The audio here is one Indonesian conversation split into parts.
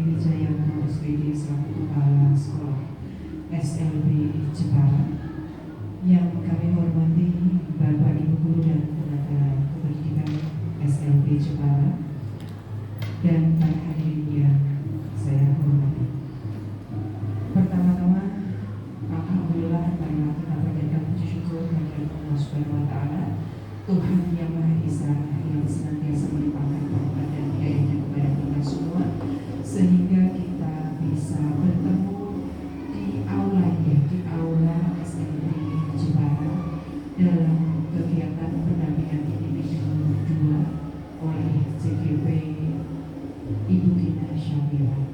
Wijayanto SPD selaku Kepala Sekolah SLB Jepara, yang kami hormati Bapak Ibu Guru dan tenaga kependidikan SLB Jepara, dan para hadirin yang saya hormati. Pertama-tama, alhamdulillah, marilah kita panjatkan puji syukur kehadirat Allah Subhanahu wa Ta'ala, Tuhan yang Maha Esa, yang senantiasa melimpahkan rahmat dan hidayahnya kepada kita semua, sehingga kita bisa bertemu di aula SLB Jepara dalam kegiatan pendampingan individu 2 oleh CGP Ibu Gina Syafira.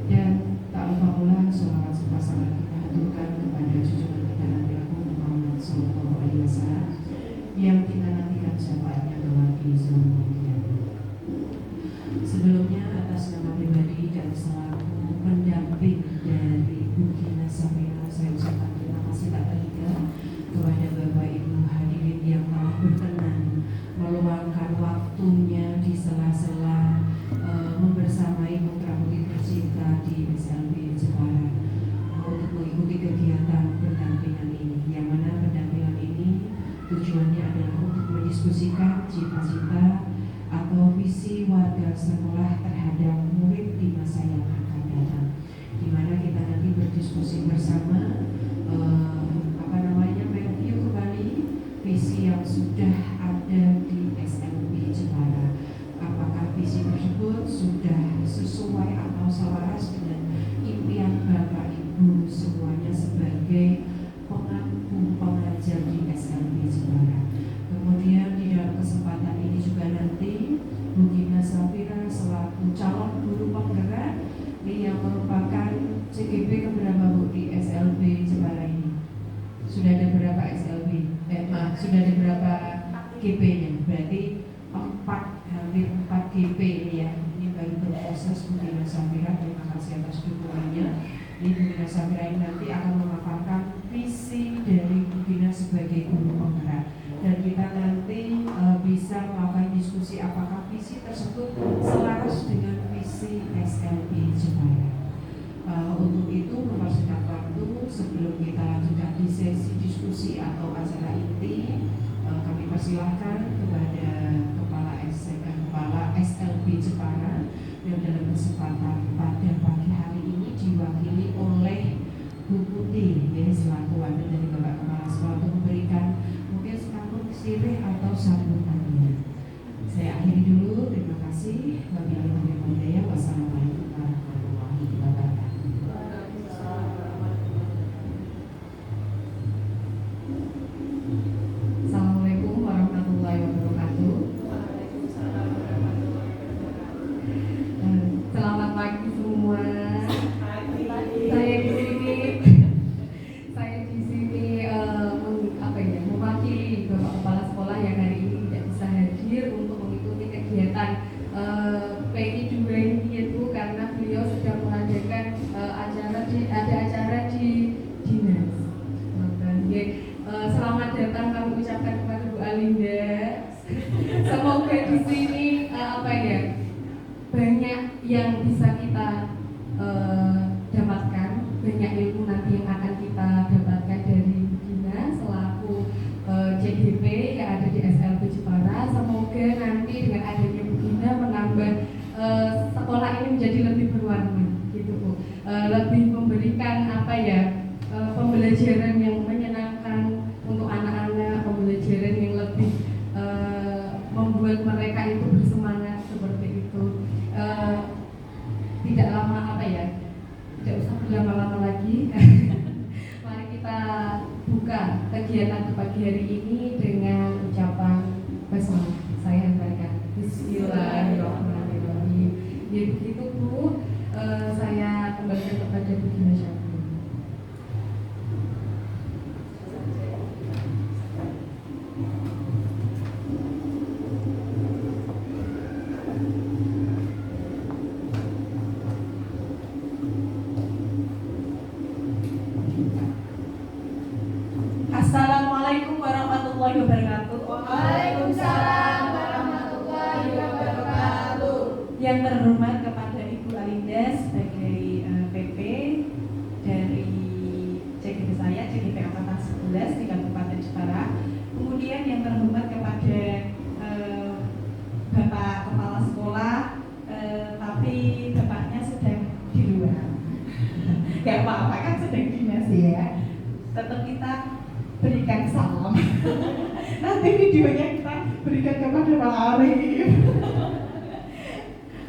Dan tak lupa pula sholawat berpasangan kita haturkan kepada junjungan kita Nabi Muhammad SAW yang kita nantikan syafaatnya kelak di zaman kiamat. Sebelumnya, atas nama pribadi dan selaku pendamping dari Ibu Gina Syafira, saya ucapkan terima kasih tak terhingga kepada Bapak Ibu hadirin yang telah berkenan meluangkan waktunya di sela-sela membersamai putra-putri tercinta di SLB Jepara untuk mengikuti kegiatan pendampingan ini, yang mana pendampingan ini tujuannya adalah untuk mendiskusikan cita-cita atau visi warga sekolah terhadap murid di masa yang akan datang, di mana kita nanti berdiskusi bersama mereview kembali visi yang sudah ada di SLB Jepara. Apakah visi tersebut sudah sesuai atau selaras dengan impian Bapak Ibu semuanya sebagai pengampu pengajar di SLB Jepara. Kemudian di dalam kesempatan ini juga nanti Bu Gina Syafira selaku calon guru penggerak yang merupakan CGP keberapa Bu di SLB Jepara ini? Sudah ada berapa SLB? Sudah ada berapa GP-nya? Berarti hampir 4 GP ini ya. Ini baru berproses Bu Gina Syafira. Terima kasih atas dukungannya. Ini Bu Gina Syafira ini nanti akan memaparkan visi dari Bu Gina sebagai guru penggerak, dan kita nanti bisa melakukan diskusi apakah visi tersebut selaras dengan visi SLB Jepara. Untuk itu mempersingkat waktu, sebelum kita lanjutkan di sesi diskusi atau acara inti, kami persilahkan kepada Kepala SLB Jepara yang dalam kesempatan pada pagi hari ini diwakili oleh Bu Putih, ya, selaku wakil dari Bapak Kepala Sekolah, untuk memberikan mungkin sekapur sirih atau sambutannya. Saya akhiri dulu, terima kasih. Wabillahi taufiq wal hidayah. Wassalamualaikum warahmatullahi wabarakatuh. Assalamualaikum warahmatullahi wabarakatuh. Selamat pagi semua. Saya di sini mewakili Bapak Kepala Sekolah yang hari ini tidak bisa hadir untuk mengikuti kegiatan PI 2 ini, yaitu karena beliau sedang mengadakan acara di dinas. Selamat datang kami ucapkan kepada Bu Alinda. Semoga di sini banyak yang bisa kita dapatkan, banyak ilmu nanti yang akan kita dapatkan dari Bu Gina selaku CGP yang ada di SLB Jepara. Semoga nanti dengan adanya Bu Gina menambah sekolah ini menjadi lebih berwarna, gitu Bu. Lebih memberikan pembelajaran yang menyenangkan untuk anak-anak, pembelajaran yang lebih membuat mereka itu bersemangat seperti itu. Tidak usah berlama-lama lagi. Mari kita buka kegiatan pagi hari ini dengan ucapan basmalah. Saya hantarkan Bismillahirrahmanirrahim. Ya begitu Bu, saya kembalikan kepada Bu Gina Syafira. Assalamualaikum warahmatullahi wabarakatuh. Waalaikumsalam warahmatullahi wabarakatuh. Yang terhormat kepada Ibu Ali Alinda sebagai PP dari CGP saya, CGP Angkatan 11 di Kabupaten Jepara. Kemudian yang terhormat kepada Bapak Kepala Sekolah, tapi Bapaknya sedang di luar. Gak apa-apa kan sedang dinas ya. Tetap kita berikan salam. Nanti videonya kita berikan kepada Pak Arif.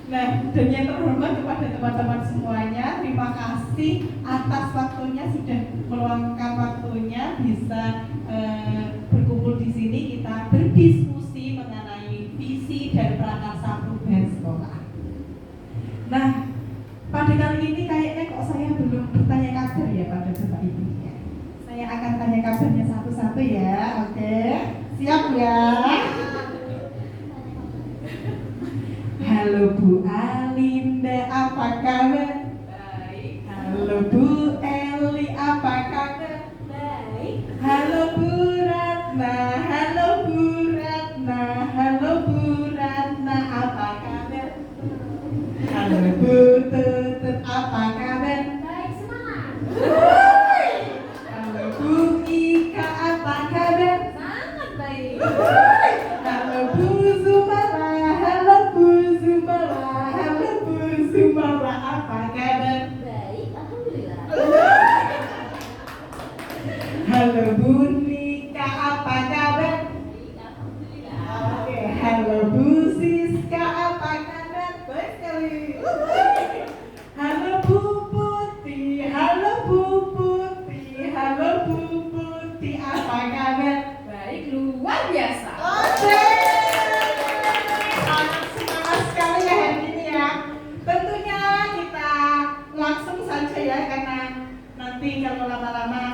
Nah, dan yang terhormat kepada teman-teman semuanya, terima kasih atas waktunya, sudah meluangkan waktunya bisa berkumpul di sini, kita berdiskusi mengenai visi dan prakarsa perubahan sekolah. Nah, pada kali ini kayaknya kok saya belum bertanya kabar ya pada Bapak Ibu ya. Saya akan tanya kabarnya satu-satu ya, oke? Siap ya? Halo Bu Alinda, apa kabar? Baik. Halo Bu Eli, apa kabar? Baik. Halo Bu Ratna, halo Bu Ratna, halo Bu Ratna, apa kabar? Halo Bu Tutut, apa kabar? Baik, semangat. Halo Bu Ika, apa kabar? Sangat baik. Halo Bu Zumara, halo Bu Zumara, halo Bu Zumara, apa kabar? Baik, alhamdulillah. Halo Bu Nika, apa kabar? Baik, alhamdulillah. Oke, halo Bu Siska, apa kabar? Baik sekali. Halo Bu Putih, halo Bu Putih, halo Bu Putih, apa kabar? Baik, luar biasa. Oke, sangat semangat sekali ya hari ini ya. Tentunya kita langsung saja ya, karena nanti kalau lama-lama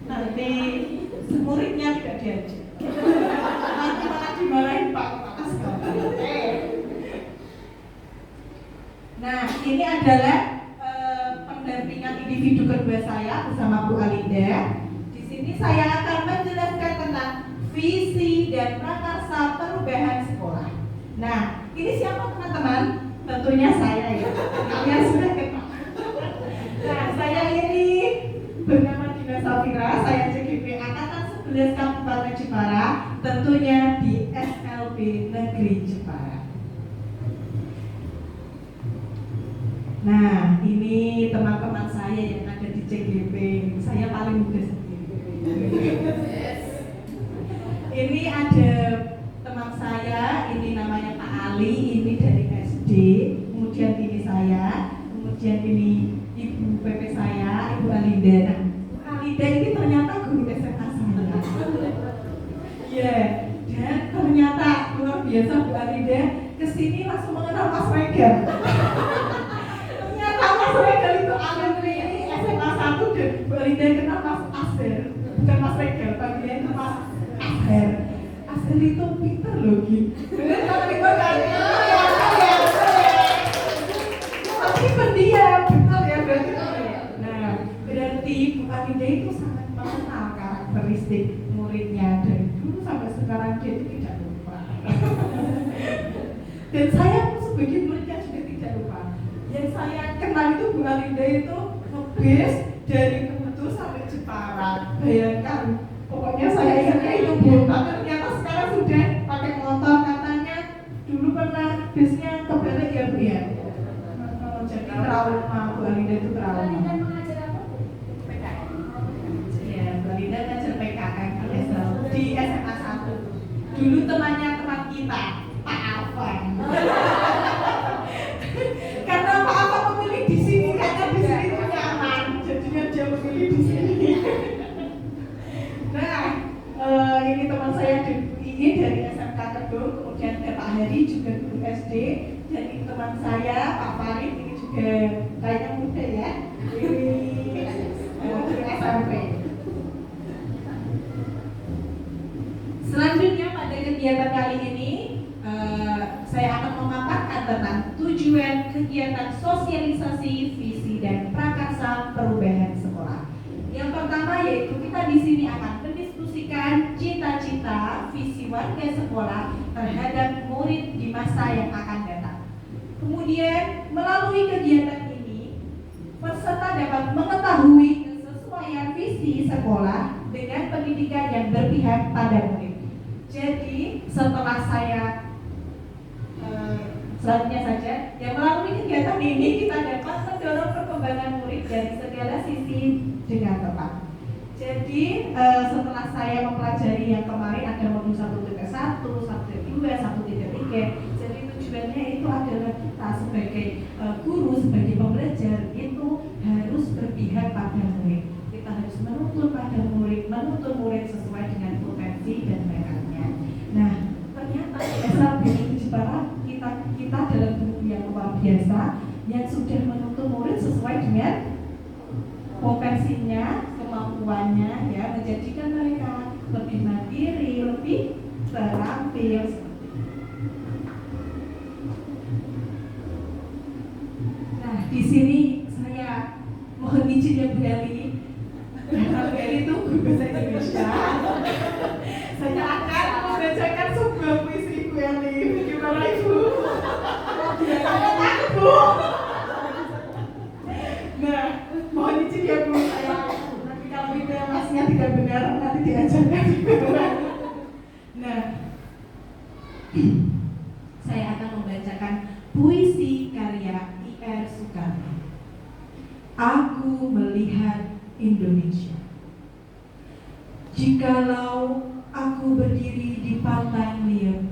nanti muridnya tidak diajak. Nanti malah dimarahin Pak Kepala Sekolah. Oke. Nah, ini adalah pendampingan individu kedua saya bersama Bu Alinda. Di sini saya akan menjelaskan tentang visi dan prakarsa perubahan sekolah. Nah, ini siapa teman-teman? Tentunya saya ya. Kalian sudah kenal. Nah, saya ini bernama Dina Safira, saya CGP Angkatan 11 Kabupaten Jepara, tentunya di SLB Negeri Jepara. Nah, ini teman-teman saya yang ada di CGP. Saya paling muda sendiri. Ini ada teman saya, ini namanya Pak Ali, ini dari SD. Kemudian ini saya, kemudian ini Ibu PP saya, Ibu Alinda. Nah, Bu Alinda ini ternyata guru SMA saya. Iya, dan ternyata luar biasa Bu Alinda kesini langsung mengenal Mas Regal. Ternyata Mas Regal itu alumni ini SMA 1 dan Bu Alinda kenal Mas Asher, bukan Mas Regal, panggilannya itu Mas Asher. Asher itu pintar loh gitu. Kalau dibandingin tapi pendiam, benar ya berarti. Nah, berarti Bu Alinda itu sangat mengenal karakteristik muridnya dari dulu sampai sekarang, dia itu tidak lupa. Dan saya pun sebagai muridnya juga tidak lupa. Yang saya kenal itu Bu Alinda itu ngebis dari Kudus sampai Jepara. Bayangkan, pokoknya saya ingatnya itu Bu, tapi ternyata sekarang sudah pakai motor katanya. Dulu pernah bisnya kebalik ya Bu ya. Jadi trauma, Bu Alinda itu trauma. Alinda mengajar apa, Bu? PKN. Iya, Bu Alinda ngajar PKN di SMA 1. Dulu temannya teman kita, Pak Afan. Karena Pak Afan memilih di sini, karena di sini itu nyaman, jadinya dia memilih di sini. Nah, ini teman saya ini dari SMK Kedung, kemudian Pak Hari juga guru SD, dan ini teman saya Pak Farid, ini juga kayaknya muda ya, ini guru SMP. Selanjutnya pada kegiatan kali ini saya akan memaparkan tentang tujuan kegiatan sosialisasi visi dan prakarsa perubahan sekolah. Yang pertama yaitu kita di sini akan mendiskusikan cita-cita visi warga sekolah terhadap murid di masa yang akan datang. Kemudian melalui kegiatan ini, peserta dapat mengetahui kesesuaian visi sekolah dengan pendidikan yang berpihak pada murid. Jadi setelah saya selanjutnya saja, ya melalui kegiatan ini kita dapat mendorong perkembangan murid dari segala sisi dengan tepat. Jadi setelah saya mempelajari yang kemarin ada modul 1.1, 1.2, 1.3, jadi tujuannya itu adalah kita sebagai guru, sebagai pembelajar itu harus berpihak pada murid. Kita harus menuntun pada murid, menuntun murid sesuai dengan potensi dan bakatnya. Nah, ternyata di SLB Jepara kita adalah guru yang luar biasa yang sudah menuntun murid sesuai dengan potensinya, kemampuannya, ya, menjadikan mereka lebih mandiri, lebih terampil. Nah, di sini saya mohon izin ya Bu Eli. Bu Eli itu guru bahasa Indonesia. Saya akan membacakan sebuah puisi Bu Eli. Gimana Ibu? Saya takut Bu. Nah, mohon izin ya Bu, saya nanti kalau itu yang masnya tidak benar nanti diajarkan. Nah, saya akan membacakan puisi karya I.R. Soekarno. Aku melihat Indonesia. Jikalau aku berdiri di pantai Liam,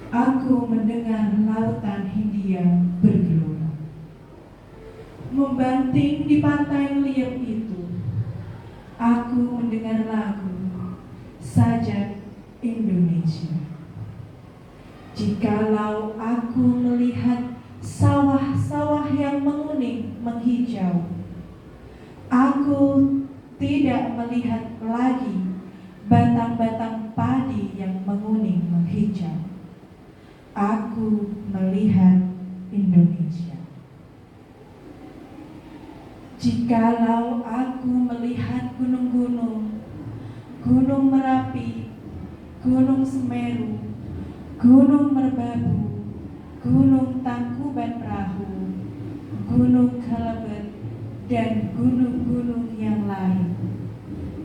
aku mendengar lautan Hindia bergelora. Membanting di pantai Liam itu, aku mendengar lagu sajak Indonesia. Jikalau aku melihat sawah-sawah yang menguning menghijau, aku tidak melihat lagi batang-batang padi yang menguning menghijau. Aku melihat Indonesia. Jikalau aku melihat gunung-gunung, Gunung Merapi, Gunung Semeru, Gunung Merbabu, Gunung Tangkuban Perahu, Gunung Kelebet, dan gunung-gunung yang lain,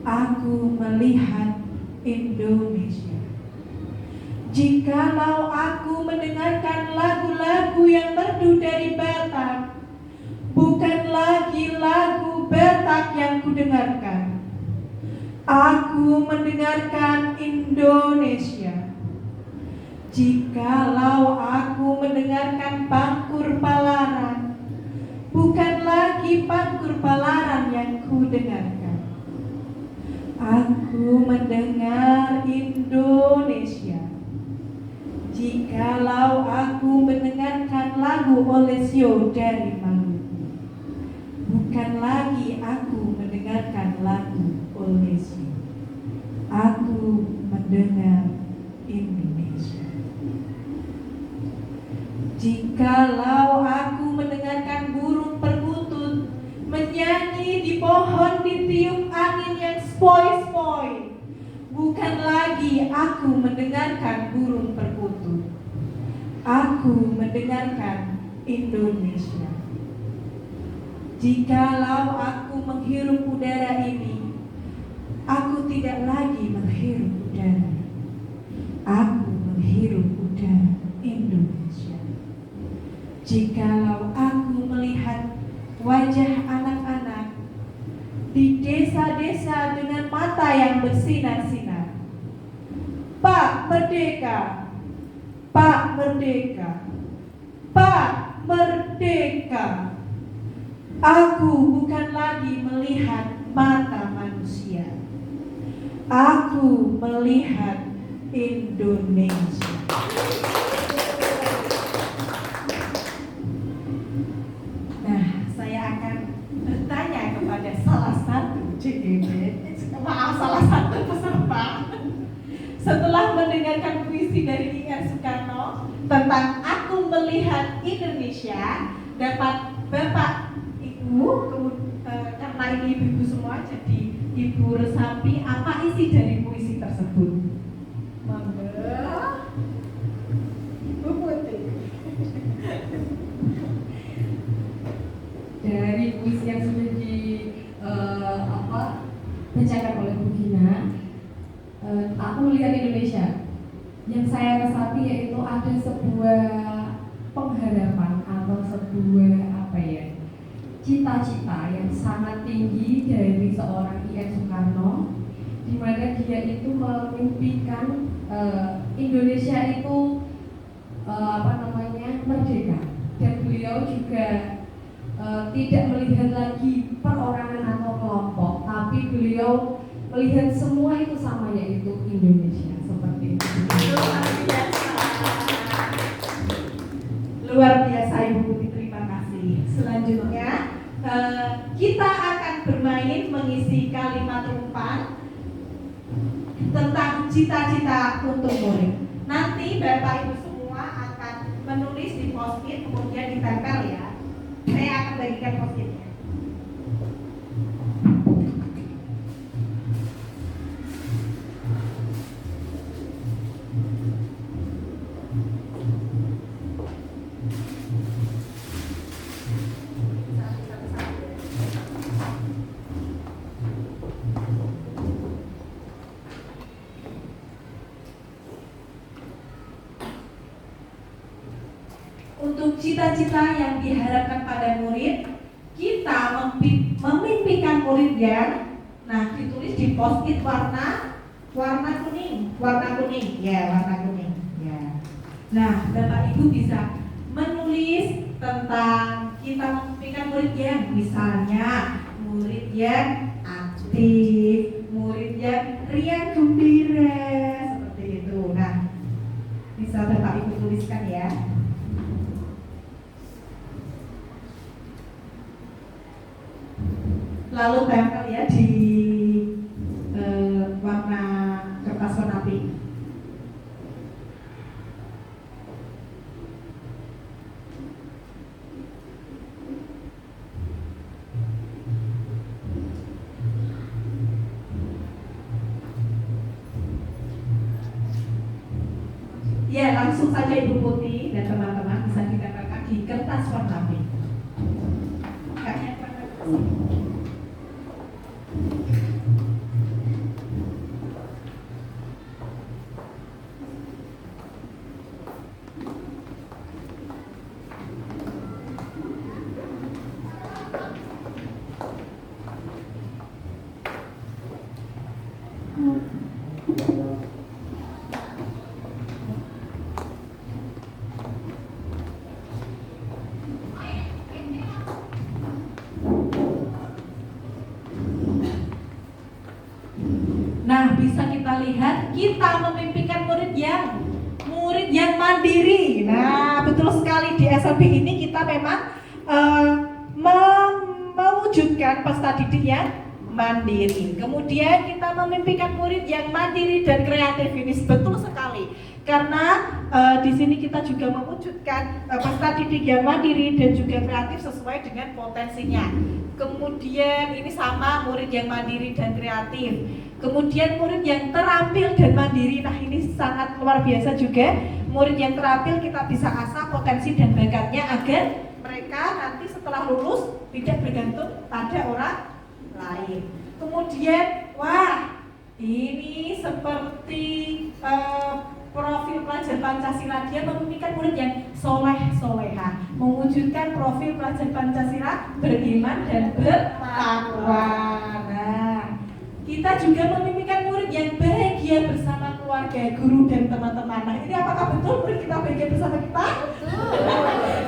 aku melihat Indonesia. Jikalau aku mendengarkan lagu-lagu yang merdu dari Batak, bukan lagi lagu Batak yang kudengarkan, aku mendengarkan Indonesia. Jikalau aku mendengarkan Pangkur Palaran, bukan lagi Pangkur Palaran yang kudengarkan, aku mendengar Indonesia. Jikalau aku mendengarkan lagu Olesio dari Maluku, bukan lagi aku mendengarkan lagu Olesio, aku mendengar Indonesia. Jikalau aku mendengarkan burung perkutut menyanyi di pohon ditiup angin yang spoi-spoi, bukan lagi aku mendengarkan burung perkutut, aku mendengarkan Indonesia. Jikalau aku menghirup udara ini, aku tidak lagi menghirup udara, aku menghirup udara Indonesia. Jikalau aku melihat wajah anak-anak di desa-desa dengan mata yang bersinar-sinar, Pak Merdeka, Pak Merdeka, Pak Merdeka, aku bukan lagi melihat mata manusia, aku melihat Indonesia. Nah, saya akan bertanya kepada salah satu salah satu peserta. Setelah mendengarkan puisi dari I.R. Soekarno tentang aku melihat Indonesia, dapat Bapak, Ibu, karena ini ibu-ibu semua, jadi Ibu resapi apa isi dari puisi tersebut. Monggo, Ibu Putri. puisi yang sudah bacakan oleh Bu Gina, aku melihat Indonesia yang saya resapi yaitu ada sebuah pengharapan atau sebuah cita-cita yang sangat tinggi dari seorang I.N. Soekarno, di mana dia itu memimpikan Indonesia itu merdeka, dan beliau juga tidak melihat lagi perorangan atau kelompok, tapi beliau melihat semua itu sama, yaitu Indonesia, seperti itu. Luar biasa Ibu Putih, terima kasih. Selanjutnya kita akan bermain mengisi kalimat umpan tentang cita-cita untuk murid. Nanti Bapak Ibu semua akan menulis di post-it, kemudian ditempel ya. Saya akan bagikan post-itnya. Untuk cita-cita yang diharapkan pada murid, kita memimpikan murid yang, nah ditulis di post-it warna kuning, ya. Nah, Bapak Ibu bisa menulis tentang kita memimpikan murid yang, misalnya murid yang aktif, murid yang riang gembira, seperti itu. Nah, bisa Bapak Ibu tuliskan ya. Lalu tempel ya di warna kertas warna pink. Ya, langsung saja Ibu Putih dan teman-teman bisa ditempelkan di kertas warna pink. Kayaknya nah, bisa kita lihat kita memimpikan murid yang mandiri. Nah, betul sekali, di SLB ini kita memang mewujudkan peserta didik yang mandiri. Kemudian kita memimpikan murid yang mandiri dan kreatif. Ini betul sekali. Karena di sini kita juga mewujudkan peserta didik yang mandiri dan juga kreatif sesuai dengan potensinya. Kemudian ini sama murid yang mandiri dan kreatif. Kemudian murid yang terampil dan mandiri. Nah, ini sangat luar biasa juga. Murid yang terampil kita bisa asah potensi dan bakatnya agar mereka nanti setelah lulus tidak bergantung pada orang lain. Kemudian, wah, ini seperti profil pelajar Pancasila, dia memimpikan murid yang soleh-soleha, mewujudkan profil pelajar Pancasila beriman dan bertakwa. Nah, kita juga memimpikan murid yang bahagia bersama keluarga, guru dan teman-teman. Nah, ini apakah betul murid kita bahagia bersama kita? Betul.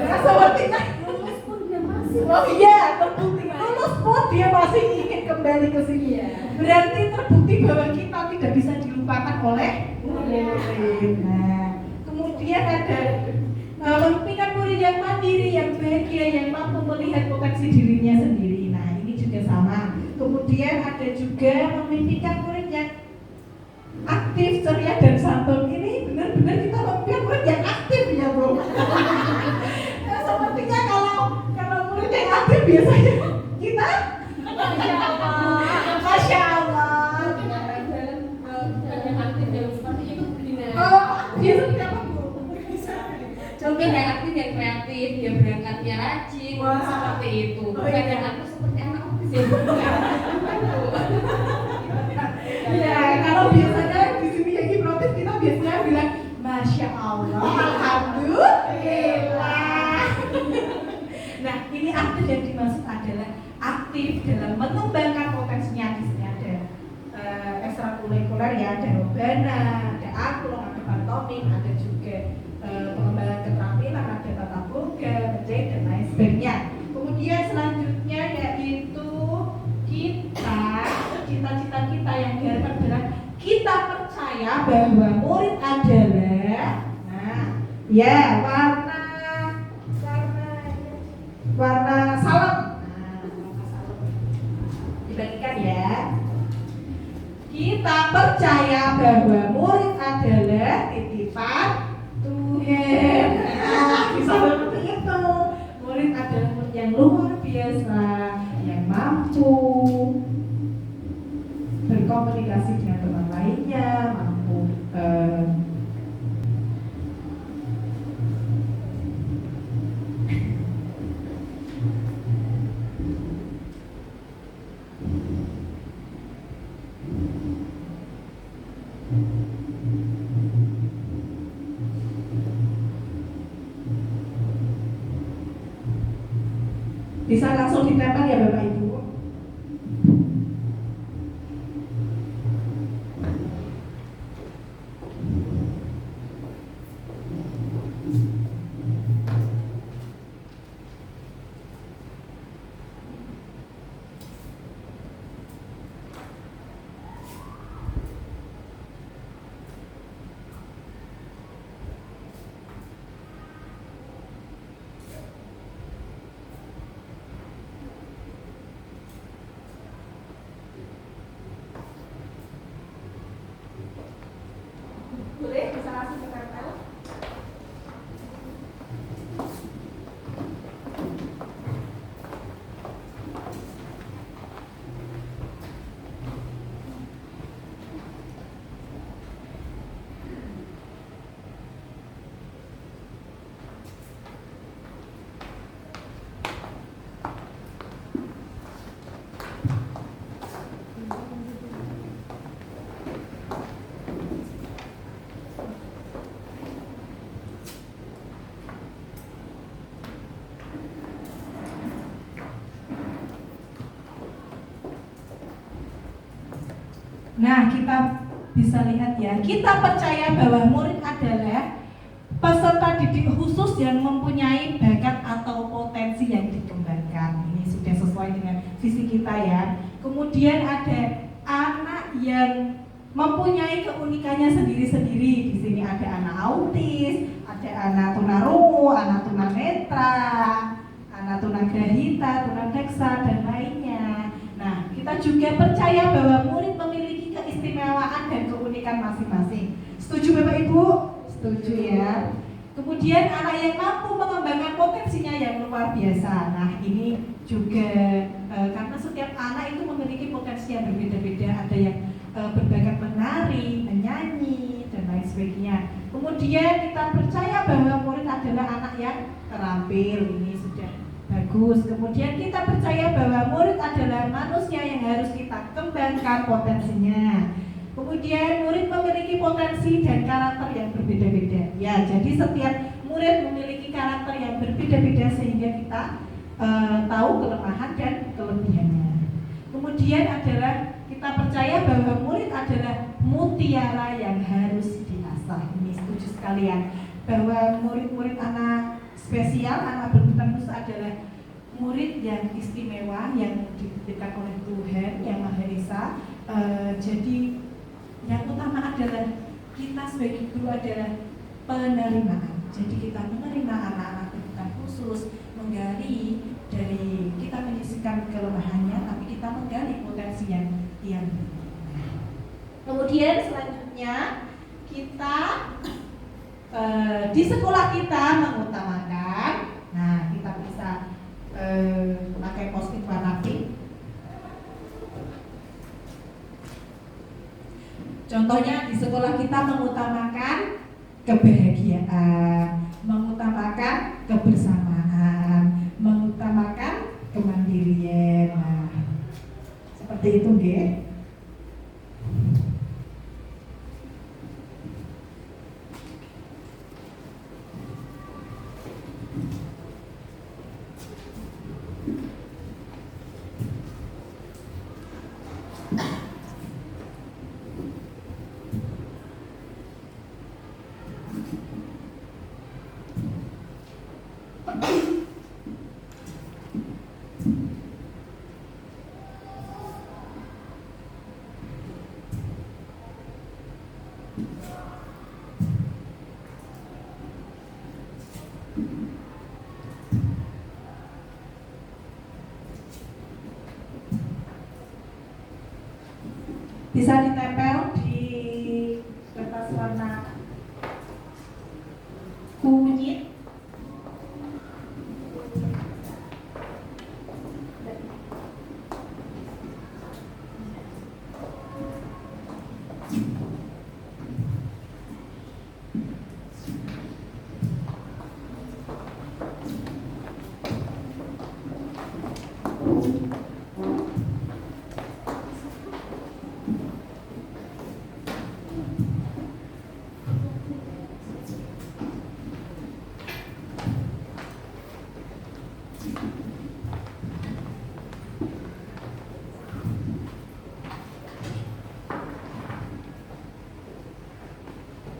Nah, sepertinya lulus pun dia masih. Oh iya, terbukti lulus pun dia masih ingin kembali ke sini. Ya. Berarti terbukti bahwa kita tidak bisa dilupakan oleh murid. Nah, kemudian ada memimpikan murid yang mandiri, yang bahagia, yang mampu melihat potensi dirinya sendiri. Nah, ini juga sama. Kemudian ada juga memimpikan murid yang aktif, ceria dan santun. Ini benar-benar kita memimpikan murid yang aktif ya, Bro. Nah, sepertinya kalau murid yang aktif biasanya kita Masya Allah. Oh, dia seperti apa, Bu? Coba Mungkin yang aktif yang kreatif, dia berangkatnya rajin, Wah. seperti itu. Oh, Bukan iya. yang aku seperti anak ofis ya. Bukan. Ya, kalau biasanya di sini yang hipnotis kita biasanya bilang Masya Allah, Alhamdulillah. Nah, ini aktif yang dimaksud adalah aktif dalam mengembangkan potensinya. Di sini ada ekstrakurikuler ya, ada robana, ada angklung, ada pantomim, ada juga pengembangan keterampilan, ada tata boga, menjahit dan lain sebagainya. Kemudian selanjutnya yaitu cita-cita kita yang diharapkan adalah kita percaya bahwa murid adalah ya warna salep. Warna salep. Dibagikan ya. Kita percaya bahwa murid adalah titipan Tuhan. Bisa seperti itu. Murid adalah murid yang luar biasa, yang mampu berkomunikasi dengan teman lainnya, mampu bisa langsung ditempel ya Bapak Ibu. Boleh bisa langsung ditempel. Nah, kita bisa lihat ya, kita percaya bahwa murid adalah peserta didik khusus yang mempunyai bakat atau potensi yang dikembangkan. Ini sudah sesuai dengan visi kita ya. Kemudian ada anak yang mempunyai keunikannya sendiri-sendiri. Di sini ada anak autis, ada anak tunarungu, anak tunanetra, anak tunagrahita, tunadaksa dan lainnya. Nah, kita juga percaya bahwa murid memiliki keistimewaan dan keunikan masing-masing. Setuju Bapak Ibu? Setuju ya. Kemudian anak yang mampu mengembangkan potensinya yang luar biasa. Nah, ini juga karena setiap anak itu memiliki potensi yang berbeda-beda. Ada yang berbakat menari, menyanyi dan lain sebagainya. Kemudian kita percaya bahwa murid adalah anak yang terampil. Ini sudah bagus. Kemudian kita percaya bahwa murid adalah manusia yang harus kita kembangkan potensinya. Kemudian murid memiliki potensi dan karakter yang berbeda-beda. Ya, jadi setiap murid memiliki karakter yang berbeda-beda sehingga kita tahu kelemahan dan kelebihannya. Kemudian adalah kita percaya bahwa murid adalah mutiara yang harus diasah. Ini setuju sekalian bahwa murid-murid anak spesial, anak berkebutuhan khusus adalah murid yang istimewa, yang dititipkan oleh Tuhan Yang Maha Esa. Jadi yang utama adalah kita sebagai guru adalah penerimaan. Jadi kita menerima anak-anak berkebutuhan khusus, menggali dari kita menyisihkan kelemahannya, tapi kita menggali potensi yang dia miliki. Kemudian selanjutnya kita di sekolah kita mengutamakan, nah kita bisa pakai post-it warna pink. Contohnya di sekolah kita mengutamakan kebahagiaan, mengutamakan kebersamaan, mengutamakan kemandirian. Nah, seperti itu nggih. Bisa ditempel di kertas warna kunyit.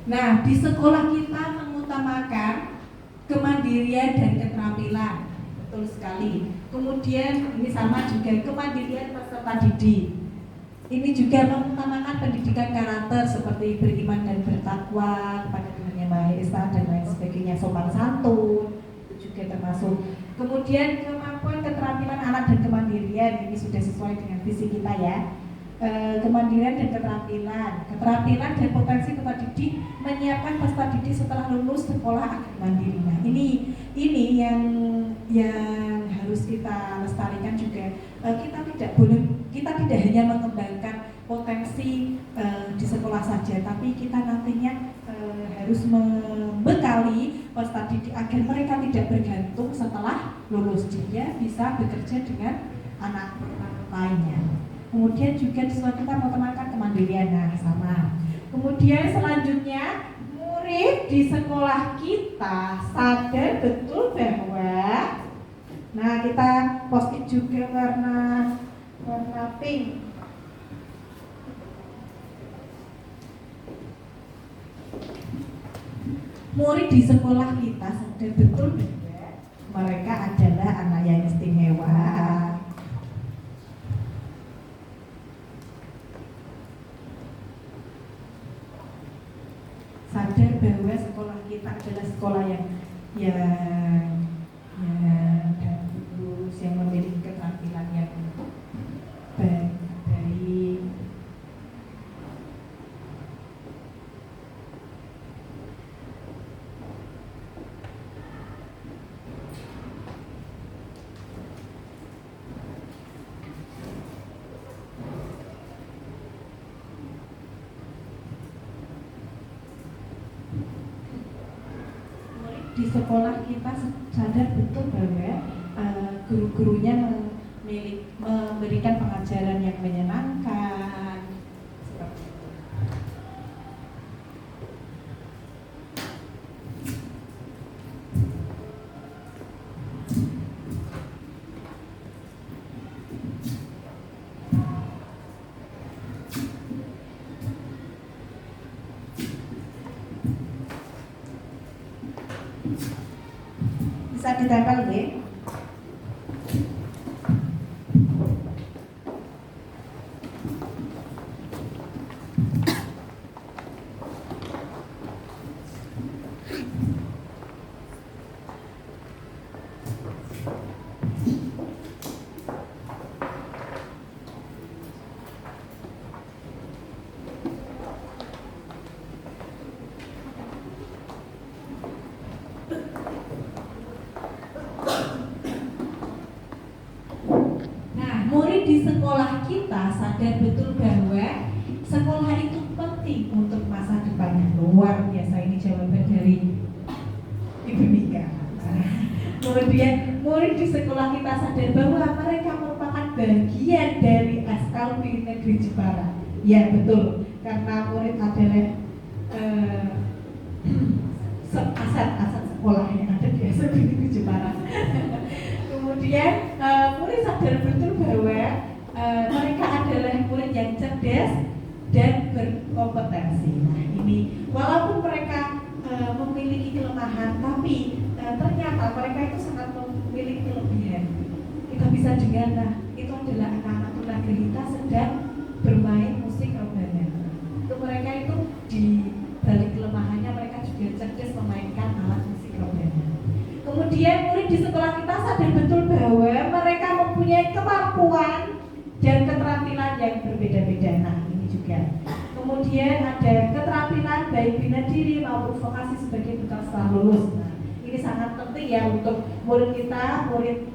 Nah, di sekolah kita mengutamakan kemandirian dan keterampilan, betul sekali. Kemudian ini sama juga kemandirian peserta didik. Ini juga mengutamakan pendidikan karakter seperti beriman dan bertakwa kepada Tuhan Yang Maha Esa dan lain sebagainya, sopan santun itu juga termasuk. Kemudian kemampuan keterampilan anak dan kemandirian ini sudah sesuai dengan visi kita ya. Kemandirian dan keterampilan dan potensi peserta didik menyiapkan peserta didik setelah lulus sekolah agar mandiri. Nah, ini yang harus kita lestarikan juga. Kita tidak hanya mengembangkan potensi di sekolah saja, tapi kita nantinya harus membekali peserta didik agar mereka tidak bergantung setelah lulus, dia bisa bekerja dengan anak lainnya. Kemudian juga di sekolah kita mengutamakan kemandirian, nah sama. Kemudian selanjutnya murid di sekolah kita sadar betul bahwa, nah kita post-it juga warna pink. Murid di sekolah kita sadar betul bahwa mereka adalah anak yang istimewa. Sadar bahwa sekolah kita adalah sekolah yang bagus, yang memiliki keterampilan yang baik. Di sekolah kita sadar betul bahwa guru-gurunya memberikan pengajaran yang menyenangkan. Seperti itu. Bisa ditempel ya. Di sekolah kita sadar betul bahwa sekolah itu penting untuk masa depannya. Luar biasa, ini jawaban dari Ibu Mika. Kemudian murid di sekolah kita sadar bahwa mereka merupakan bagian dari SLB Negeri Jepara. Ya betul, karena murid adalah aset sekolah yang ada di SLB Negeri Jepara. Kemudian murid sadar betul bahwa mereka adalah murid yang cerdas dan berkompetensi. Nah ini walaupun mereka memiliki kelemahan, tapi ternyata mereka itu sangat memiliki kelebihan. Kita bisa dengar, nah itu adalah anak-anak tunagrahita sedang bermain musik rebana. Itu mereka itu di balik kelemahannya mereka juga cerdas memainkan alat musik rebana. Kemudian murid di sekolah kita sadar betul bahwa mereka mempunyai kemampuan dan keterampilan yang berbeda-beda. Nah ini juga. Kemudian ada keterampilan baik bina diri maupun vokasi sebagai bekal setelah lulus. Nah ini sangat penting ya untuk murid kita, murid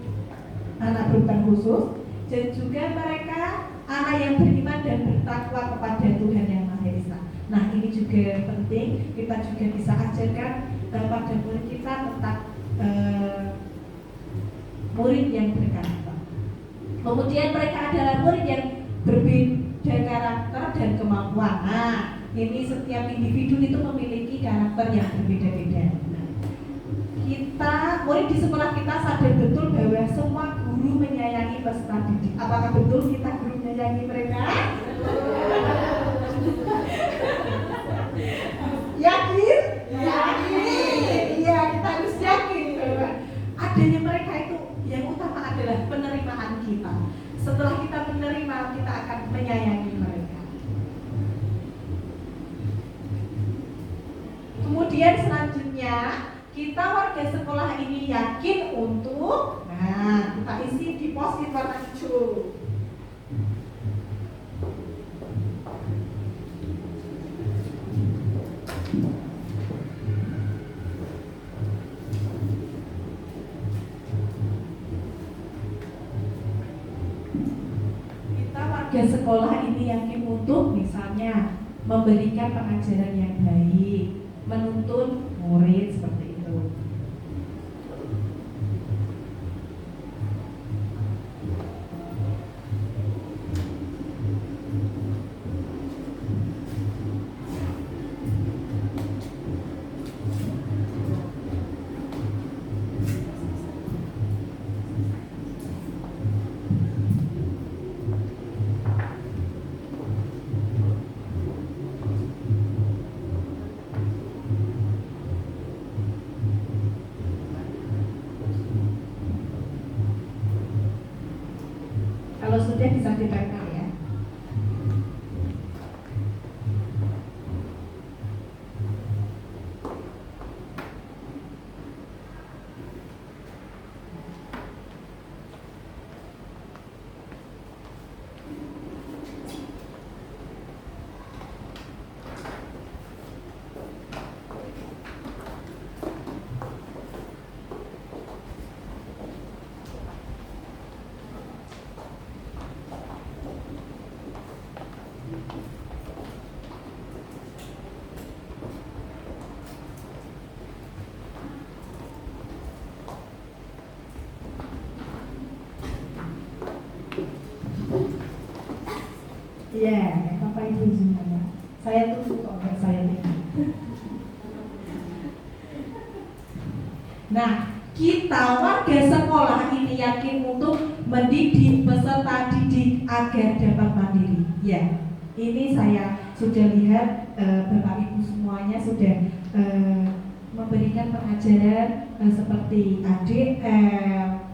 anak berkebutuhan khusus, dan juga mereka anak yang beriman dan bertakwa kepada Tuhan Yang Maha Esa. Nah ini juga penting, kita juga bisa ajarkan pada murid kita tentang murid yang berkarakter. Kemudian mereka adalah murid yang berbeda karakter dan kemampuan. Nah ini setiap individu itu memiliki karakter yang berbeda-beda. Kita, murid di sekolah kita sadar betul bahwa semua guru menyayangi peserta didik. Apakah betul kita guru menyayangi mereka? Yakin? Yakin. Iya, kita harus yakin bahwa adanya mereka itu yang utama adalah penerimaan kita. Setelah kita menerima, kita akan menyayangi mereka. Kemudian selanjutnya kita warga sekolah ini yakin untuk, nah kita isi di post-it warna hijau. Kita warga sekolah ini yakin untuk misalnya memberikan pengajaran yang baik, menuntun murid seperti itu. Kalau sudah bisa ditempel ya. Iya, Bapak Ibu semuanya. Saya tunggu kok, saya tunggu. Nah, kita warga sekolah ini yakin untuk mendidik peserta didik agar dapat mandiri. Ya, ini saya sudah lihat Bapak Ibu semuanya sudah memberikan pengajaran seperti ADL,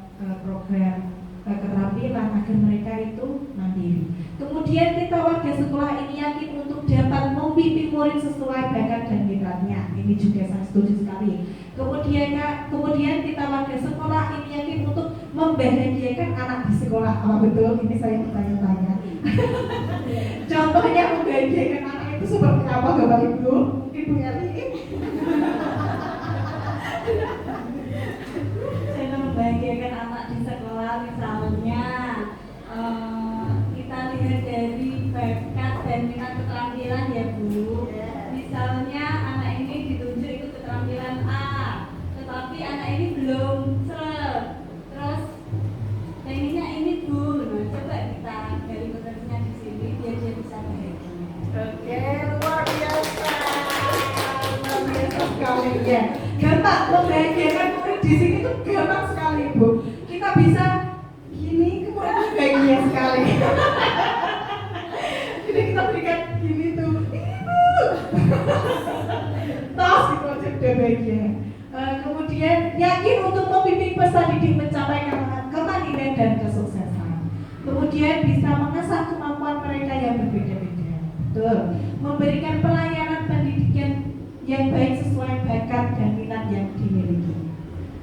program keterampilan agar mereka itu mandiri. Kemudian kita warga sekolah ini yakin untuk dapat membimbing murid sesuai bakat dan minatnya. Ini juga saya setuju sekali. Kemudian kita warga sekolah ini yakin untuk membahagiakan anak di sekolah. Apa betul? Ini saya bertanya-tanya. Contohnya membahagiakan anak itu seperti apa Bapak Ibu? Ibu Eli? Saya membahagiakan anak di sekolah misalnya kita lihat dari bakat dan minat keterampilan ya Bu. Misalnya anak ini ditunjuk itu keterampilan A, tetapi anak ini belum itu gampang sekali Bu. Kita bisa gini, kemudian bahagia sekali. Jadi kita berikan gini tuh, ibu. Tos itu aja udah bahagia. Kemudian yakin untuk membimbing peserta didik mencapai kemandirian dan kesuksesan. Kemudian bisa mengasah kemampuan mereka yang berbeda-beda. Betul. Memberikan pelayanan pendidikan yang baik sesuai bakat dan minat yang dimiliki.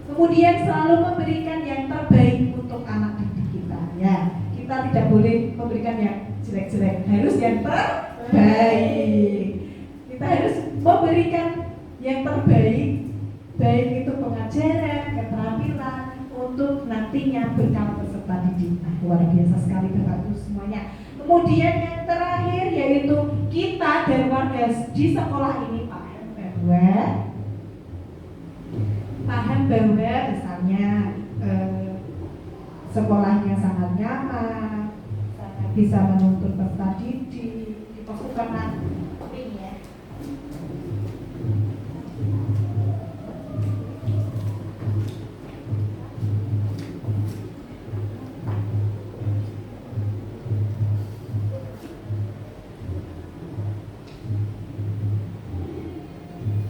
Kemudian selalu memberikan yang terbaik untuk anak didik kita. Ya, kita tidak boleh memberikan yang jelek-jelek, harus yang terbaik. Kita harus memberikan yang terbaik, baik itu pengajaran, keterampilan untuk nantinya bekal peserta didik. Nah, luar biasa sekali Bapak Ibu semuanya. Kemudian yang terakhir yaitu kita dan warga di sekolah ini paham bahwa misalnya sekolahnya sangat nyaman, sangat bisa menuntut peserta didik, itu karena ini ya.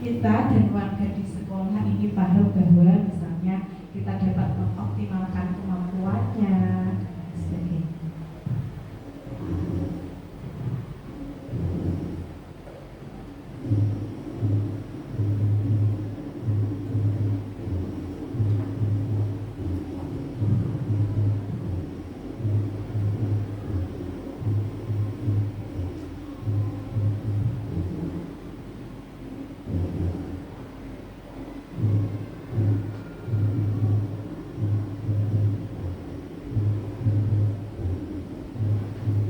Kita dan warga di sekolah ini paham bahwa misalnya kita dapat mengoptimalkan kemampuannya dan sebagainya.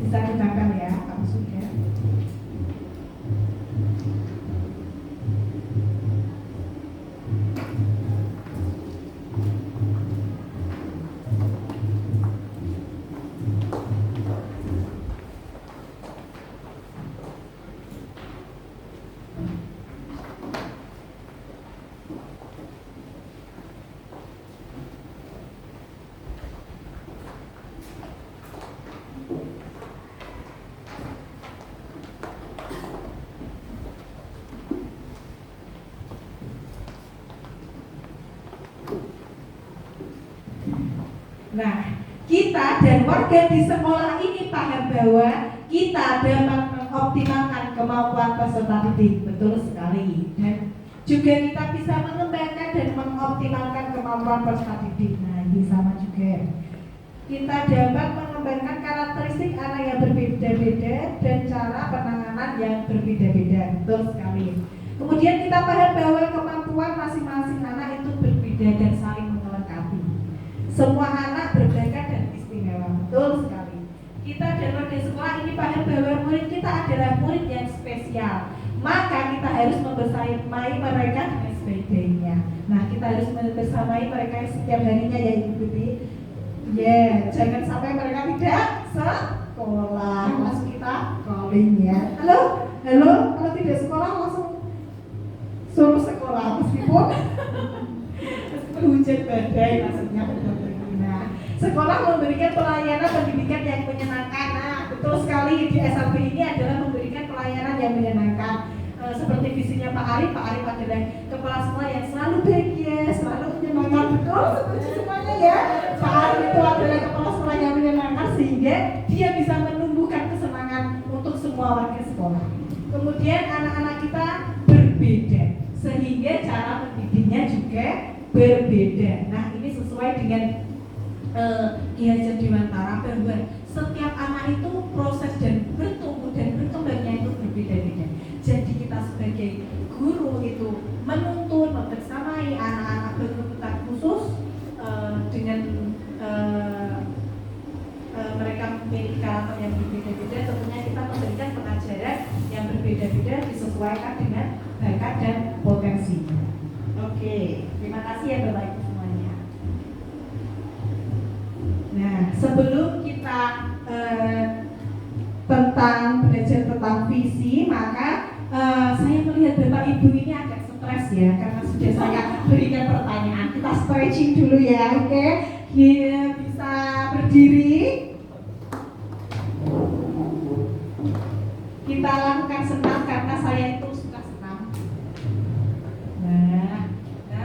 Bisa ditambah ya, Pak Suda. Nah, kita dan warga di sekolah ini paham bahwa kita dapat mengoptimalkan kemampuan peserta didik. Betul sekali. Dan juga kita bisa mengembangkan dan mengoptimalkan kemampuan peserta didik. Nah, ini sama juga. Kita dapat mengembangkan karakteristik anak yang berbeda-beda dan cara penanganan yang berbeda-beda. Betul sekali. Kemudian kita paham bahwa kemampuan masing-masing anak itu berbeda dan saling melengkapi. Semua anak berbakat dan istimewa. Betul sekali. Kita dan warga sekolah ini paham bahwa murid kita adalah murid yang spesial. Maka kita harus membersamai mereka dengan sebaik-baiknya. Nah, kita harus membersamai mereka setiap harinya ya Ibu Putri. Ya, jangan sampai mereka tidak sekolah. Langsung kita calling ya. Halo, kalau tidak sekolah langsung suruh sekolah meskipun hujan badai maksudnya. Nah, sekolah memberikan pelayanan pendidikan yang menyenangkan. Nah, betul sekali di SLB ini adalah memberikan pelayanan yang menyenangkan. Seperti visinya Pak Arif adalah kepala sekolah yang selalu bahagia, selalu menyenangkan. Betul, seperti semuanya ya. Pak Arif itu adalah kepala sekolah yang menyenangkan sehingga dia bisa menumbuhkan kesenangan untuk semua warga sekolah. Kemudian anak-anak kita berbeda, sehingga cara mendidiknya juga berbeda. Nah, ini sesuai dengan Ki Hajar Dewantara bahwa setiap anak itu proses dan bertumbuh dan berkembangnya itu berbeda-beda. Jadi kita sebagai guru itu menuntun, membersamai anak-anak berkebutuhan khusus dengan mereka memiliki karakter yang berbeda-beda. Tentunya kita memberikan pengajaran yang berbeda-beda disesuaikan dengan bakat dan potensinya. Oke, terima kasih ya Bapak Ibu semuanya. Nah, sebelum kita belajar tentang visi, maka saya melihat Bapak Ibu ini agak stres ya, karena sudah saya berikan pertanyaan. Kita stretching dulu ya, oke? Ya, bisa berdiri. Kita lakukan senam karena saya itu suka senam. Nah,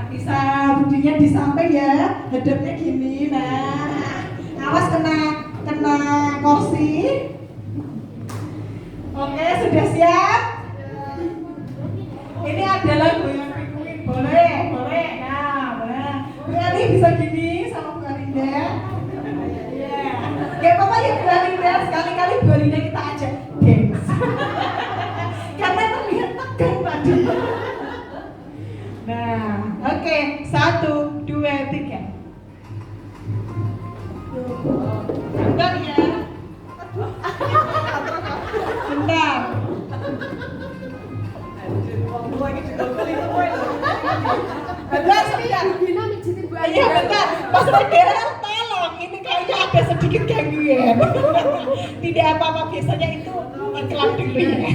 bisa berdirinya di samping ya, hadapnya gini. Nah, awas kena kursi. Oke, sudah siap? Ini adalah goyang pinguin, boleh. Nah, Bu Ali bisa gini sama Bu Alinda. Iya. Gak apa-apa ya Bu Alinda, sekali-kali Bu Alinda kita ajak dance. Karena terlihat tegang tadi. Nah, oke, 1, 2, 3. Bentar ya. Bentar. Bentar, sebentar. Iya, bentar. Mas Rodel, tolong. Ini kayaknya ada sedikit gangguan. Tidak apa-apa, biasanya itu iklan dulu ya.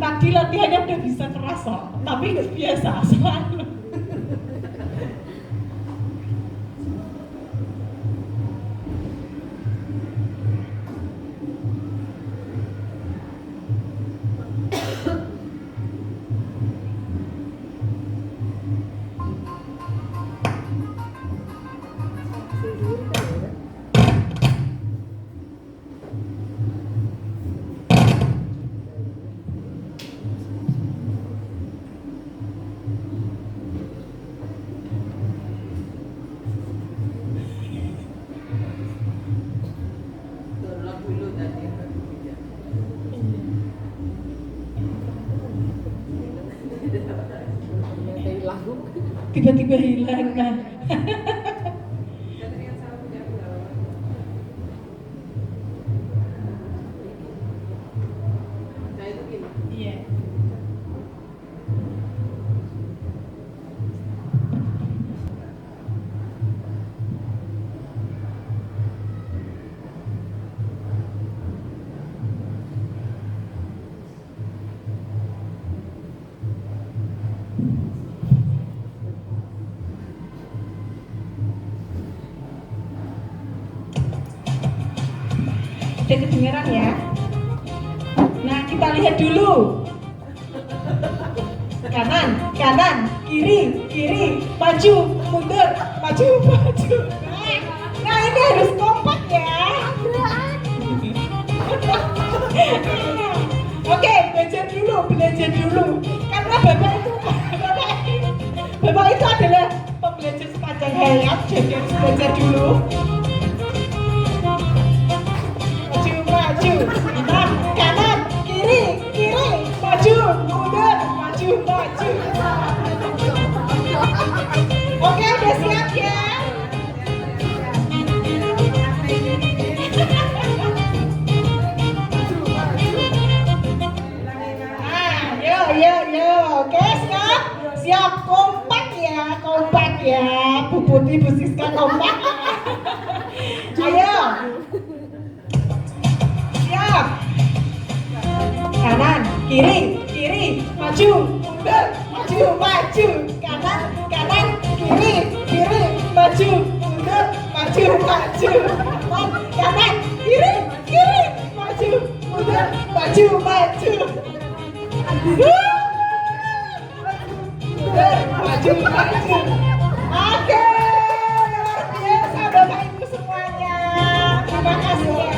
Tadi latihannya udah bisa kerasa, tapi biasa selalu. Tiba-tiba hilang. Nah. Iya. Udah kedengeran ya? Nah, kita lihat dulu. Kanan, kiri, maju, mundur, maju. Nah, ini harus kompak ya. Oke, belajar dulu. Karena Bapak itu adalah pembelajar sepanjang hayat, jadi harus belajar dulu. Maju, kanan, kiri, maju, mundur, maju. Oke, udah siap ya? Nah, yo. Oke, siap, kompak ya. Bu Putri, Bu Siska kompak. Ayo. Siap. Kanan, kiri, maju, mundur, maju. Kanan, kiri, maju, mundur, maju. Kanan, kiri, maju, mundur, maju. Maju. Oke, luar biasa Bapak Ibu semuanya. Terima kasih ya.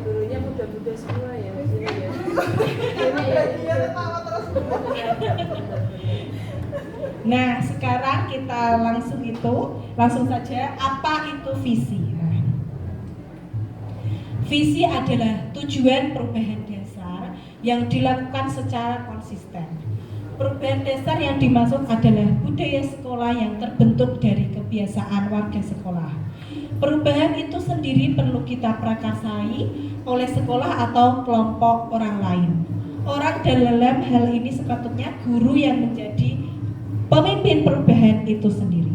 Gurunya muda-muda semua ya. Nah, sekarang kita langsung saja apa itu visi. Visi adalah tujuan perubahan dasar yang dilakukan secara konsisten. Perubahan dasar yang dimaksud adalah budaya sekolah yang terbentuk dari kebiasaan warga sekolah. Perubahan itu sendiri perlu kita prakarsai oleh sekolah atau kelompok orang lain. orang dalam hal ini sepatutnya guru yang menjadi pemimpin perubahan itu sendiri.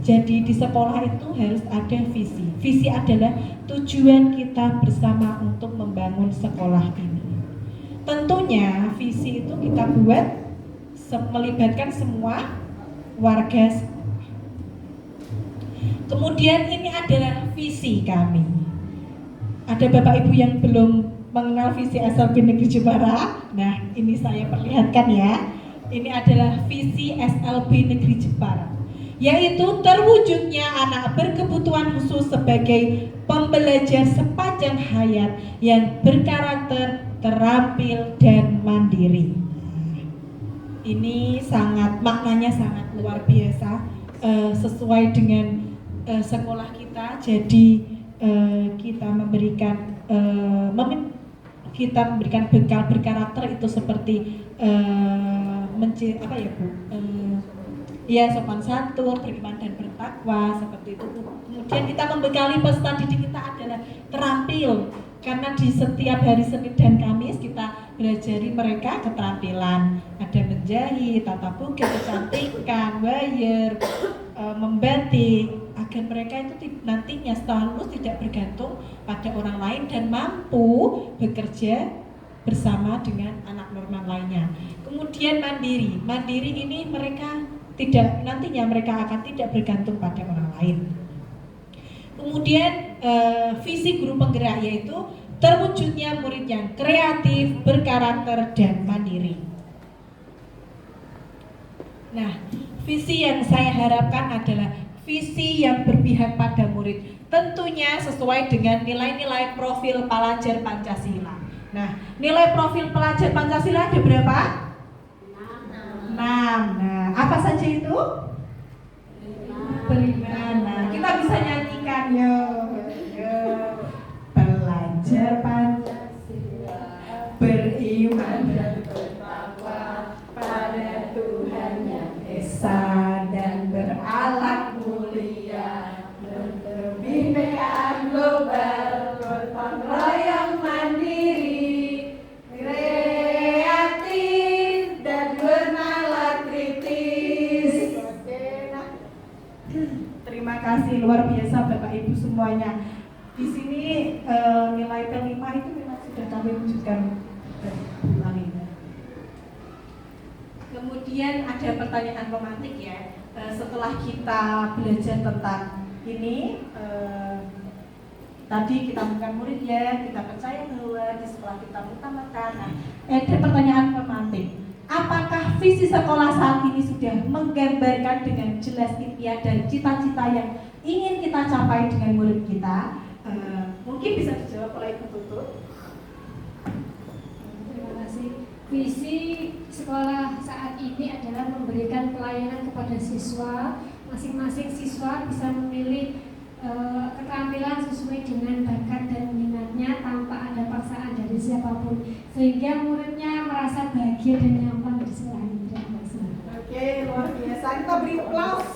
Jadi di sekolah itu harus ada visi. Visi adalah tujuan kita bersama untuk membangun sekolah ini. Tentunya visi itu kita buat melibatkan semua warga sekolah. Kemudian ini adalah visi kami. Ada Bapak Ibu yang belum mengenal visi SLB Negeri Jepara. Nah, ini saya perlihatkan ya. Ini adalah visi SLB Negeri Jepara, yaitu terwujudnya anak berkebutuhan khusus sebagai pembelajar sepanjang hayat yang berkarakter, terampil, dan mandiri. Ini maknanya sangat luar biasa, sesuai dengan sekolah kita. Jadi kita memberikan bekal berkarakter itu seperti sopan santun, beriman dan bertakwa, seperti itu. Kemudian kita membekali peserta didik kita adalah terampil, karena di setiap hari Senin dan Kamis kita belajari mereka keterampilan, ada menjahit, tata bukit, kecantikan, wire, membatik, agar mereka itu nantinya setelah lulus tidak bergantung pada orang lain dan mampu bekerja bersama dengan anak normal lainnya. Kemudian mandiri ini nantinya mereka akan tidak bergantung pada orang lain. Kemudian visi guru penggerak yaitu terwujudnya murid yang kreatif, berkarakter, dan mandiri. Nah, visi yang saya harapkan adalah visi yang berpihak pada murid, tentunya sesuai dengan nilai-nilai profil pelajar Pancasila. Nah, nilai profil pelajar Pancasila ada berapa? 6. Nah, apa saja itu? 5. Nah, kita bisa nyanyikan yo. Pelajar Pancasila beriman dan bertakwa pada Tuhan yang Esa dan berakhlak mulia, berkebinekaan global, gotong royong mandiri, kreatif dan bernalar kritis. Terima kasih luar biasa Bapak Ibu semuanya. Di sini nilai P5 itu memang sudah kami wujudkan. Kemudian ada pertanyaan romantik ya. Setelah kita belajar tentang ini, tadi kita bukan murid ya, kita percaya bahwa di sekolah kita utamakan. Nah, ada pertanyaan romantik. Apakah visi sekolah saat ini sudah menggambarkan dengan jelas impian dan cita-cita yang ingin kita capai dengan murid kita? Mungkin bisa dijawab oleh Ibu Tutut. Terima kasih. Visi sekolah saat ini adalah memberikan pelayanan kepada siswa. Masing-masing siswa bisa memilih keterampilan sesuai dengan bakat dan minatnya tanpa ada paksaan dari siapapun, sehingga muridnya merasa bahagia dan nyaman di sekolah ini. Terima kasih. Oke, luar biasa. Kita beri aplaus.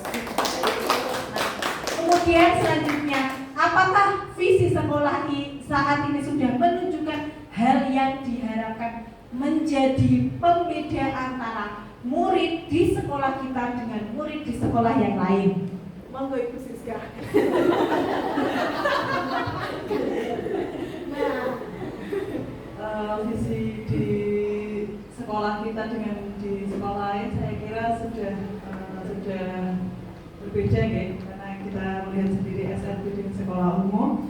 Kemudian selanjutnya, apakah visi sekolah saat ini sudah menunjukkan hal yang diharapkan menjadi pembeda antara murid di sekolah kita dengan murid di sekolah yang lain? Monggo Ibu Siska. Visi di sekolah kita dengan di sekolah lain saya kira sudah berbeda ya, karena kita melihat sendiri SLB di sekolah umum,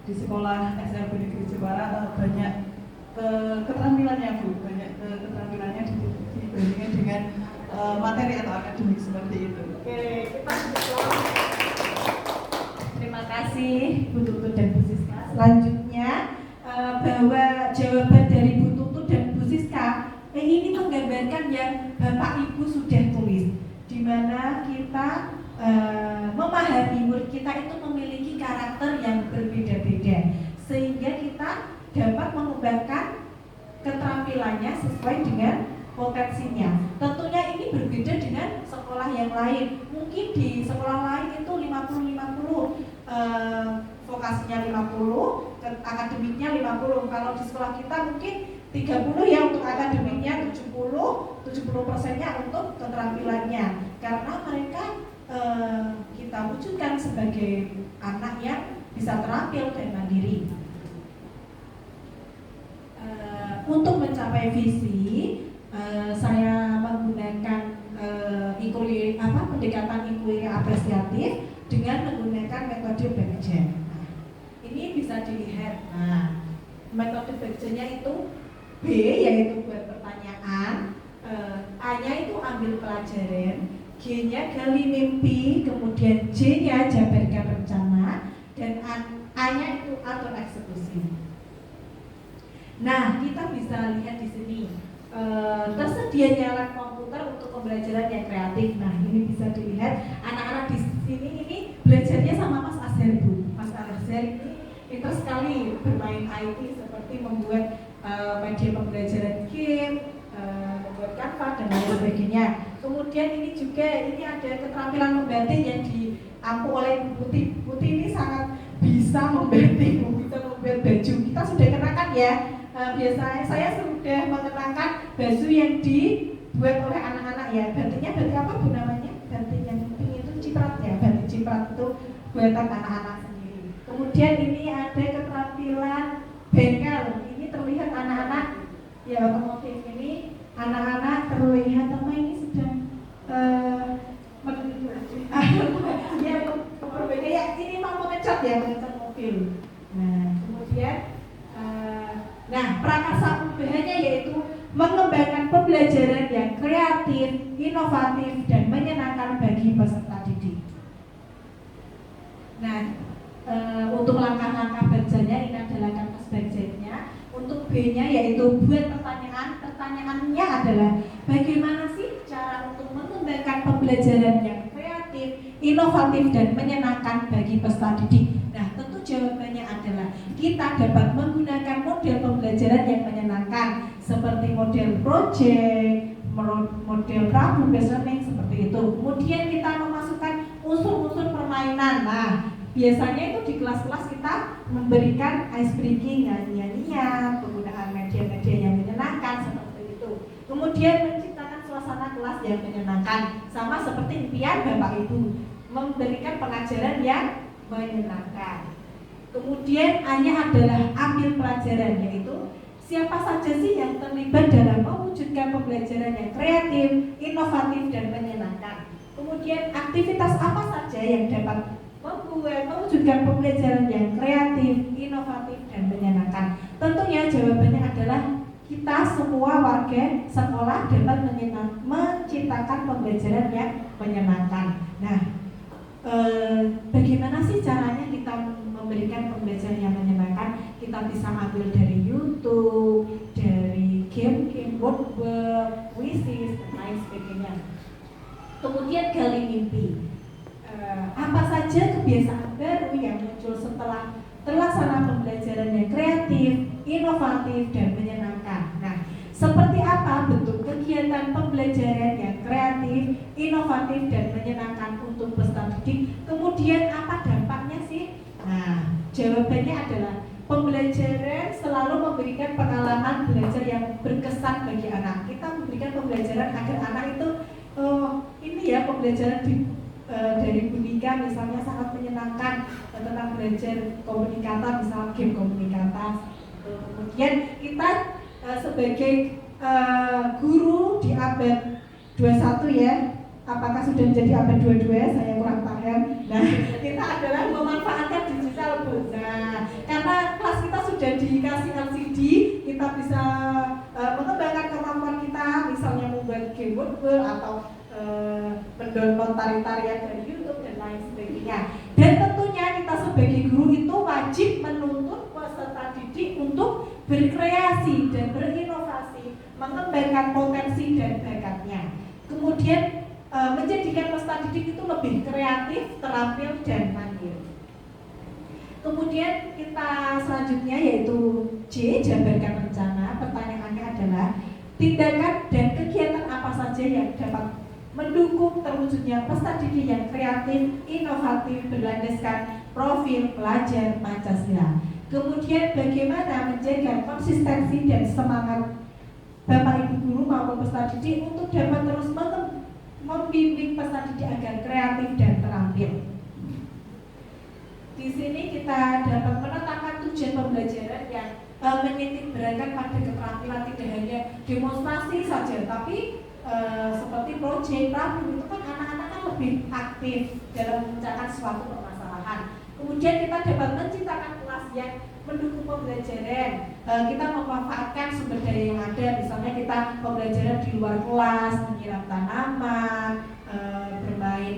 di sekolah SLB Negeri Jepara banyak keterampilannya Bu, banyak keterampilannya dibandingkan dengan materi atau akademik seperti itu. Oke, kita terima kasih Bu Tutut dan Bu Siska. Selanjutnya bahwa jawaban dari Bu Tutut dan Bu Siska ini menggambarkan yang Bapak Ibu sudah tulis, di mana kita memahami murid kita itu memiliki karakter yang berbeda-beda, sehingga kita dapat mengembangkan keterampilannya sesuai dengan potensinya. Tentunya ini berbeda dengan sekolah yang lain. Mungkin di sekolah lain itu 50-50, vokasinya 50, akademiknya 50. Kalau di sekolah kita mungkin 30 ya untuk akademiknya, 70%-nya untuk keterampilannya. Karena mereka kita wujudkan sebagai anak yang bisa terampil dan mandiri. Untuk mencapai visi, saya menggunakan pendekatan inquiry apresiatif dengan menggunakan metode Baekje. Nah, ini bisa dilihat. Nah, metode Baekje-nya itu B, yaitu buat pertanyaan, A-nya itu ambil pelajaran, G-nya gali mimpi, kemudian J-nya jabarkan rencana, dan A-nya itu atur eksekusi. Nah, kita bisa lihat di sini tersedianya lab komputer untuk pembelajaran yang kreatif. Nah, ini bisa dilihat anak-anak di sini ini belajarnya sama Mas Azhar, Bu. Mas Azhar ini pintar sekali bermain IT seperti membuat media pembelajaran game, membuat Canva dan lain sebagainya. Kemudian ini juga ada keterampilan membatik yang diampu oleh Bu Putih. Putih ini sangat bisa membatik, bisa membuat baju. Kita sudah kenakan ya. Biasanya saya sudah mengenakan baju yang dibuat oleh anak-anak ya. Batiknya batik apa Bu namanya? Batik yang pink itu ciprat ya. Batik ciprat itu buatan anak-anak sendiri. Kemudian ini ada keterampilan bengkel. Ini terlihat anak-anak ya otomotif ini. Anak-anak terlihat apa ini sedang ya berbeda ya. Ini mau mengecat ya, mengecat mobil. Nah kemudian prakarsa perubahannya yaitu mengembangkan pembelajaran yang kreatif, inovatif, dan menyenangkan bagi peserta didik. Nah, untuk langkah-langkah bacanya ini adalah kanvas bacanya. Untuk B-nya yaitu buat pertanyaan. Pertanyaannya adalah bagaimana sih cara untuk mengembangkan pembelajaran yang kreatif, inovatif, dan menyenangkan bagi peserta didik. Nah, tentu jawabannya adalah kita dapat menggunakan model pembelajaran yang menyenangkan seperti model project, model problem based learning seperti itu. Kemudian kita memasukkan unsur-unsur permainan. Nah, biasanya itu di kelas-kelas kita memberikan ice breaking, nyanyi-nyanyian, penggunaan media-media yang menyenangkan seperti itu. Kemudian menciptakan suasana kelas yang menyenangkan, sama seperti impian Bapak Ibu, memberikan pengajaran yang menyenangkan. Kemudian A-nya adalah ambil pelajaran, yaitu siapa saja sih yang terlibat dalam mewujudkan pembelajaran yang kreatif, inovatif, dan menyenangkan. Kemudian aktivitas apa saja yang dapat mewujudkan pembelajaran yang kreatif, inovatif, dan menyenangkan. Tentunya jawabannya adalah kita semua warga sekolah dapat menciptakan pembelajaran yang menyenangkan. Nah, bagaimana sih caranya kita memberikan pembelajaran yang menyenangkan? Kita bisa ambil dari YouTube, dari game-game, workbook, wishes, dan lain sebagainya. Kemudian gali mimpi. Apa saja kebiasaan baru yang muncul setelah terlaksana pembelajaran yang kreatif, inovatif, dan menyenangkan. Nah, seperti apa bentuk kegiatan pembelajaran yang kreatif, inovatif, dan menyenangkan untuk peserta didik? Kemudian apa dampaknya sih? Nah, jawabannya adalah pembelajaran selalu memberikan pengalaman belajar yang berkesan bagi anak. Kita memberikan pembelajaran agar anak itu ini ya pembelajaran dari Bu Nika misalnya sangat menyenangkan tentang belajar komunikata, misalnya game komunikata. Kemudian kita sebagai guru di abad 21 ya, apakah sudah menjadi abad 22? Saya kurang paham. Nah, kita adalah memanfaatkan digital, Bu. Nah, karena kelas kita sudah dikasih LCD, kita bisa mengembangkan kemampuan kita, misalnya membuat game workbook atau mendownload tari-tarian dari YouTube dan lain sebagainya. Dan tentunya kita sebagai guru itu wajib menuntut peserta didik untuk berkreasi dan berinovasi, mengembangkan potensi dan bakatnya. Kemudian menjadikan peserta didik itu lebih kreatif, terampil, dan mandiri. Kemudian kita selanjutnya yaitu J, jabarkan rencana. Pertanyaannya adalah tindakan dan kegiatan apa saja yang dapat mendukung terwujudnya peserta didik yang kreatif, inovatif, berlandaskan profil pelajar Pancasila. Kemudian bagaimana menjaga konsistensi dan semangat Bapak Ibu guru maupun peserta didik untuk dapat terus membimbing peserta didik agar kreatif dan terampil. Di sini kita dapat menetapkan tujuan pembelajaran yang menitik beratkan pada keterampilan, tidak hanya demonstrasi saja, tapi seperti proyek problem itu kan anak-anak kan lebih aktif dalam memecahkan suatu permasalahan. Kemudian kita dapat menciptakan kelas yang mendukung pembelajaran. Kita memanfaatkan sumber daya yang ada, misalnya kita pembelajaran di luar kelas, menyiram tanaman, bermain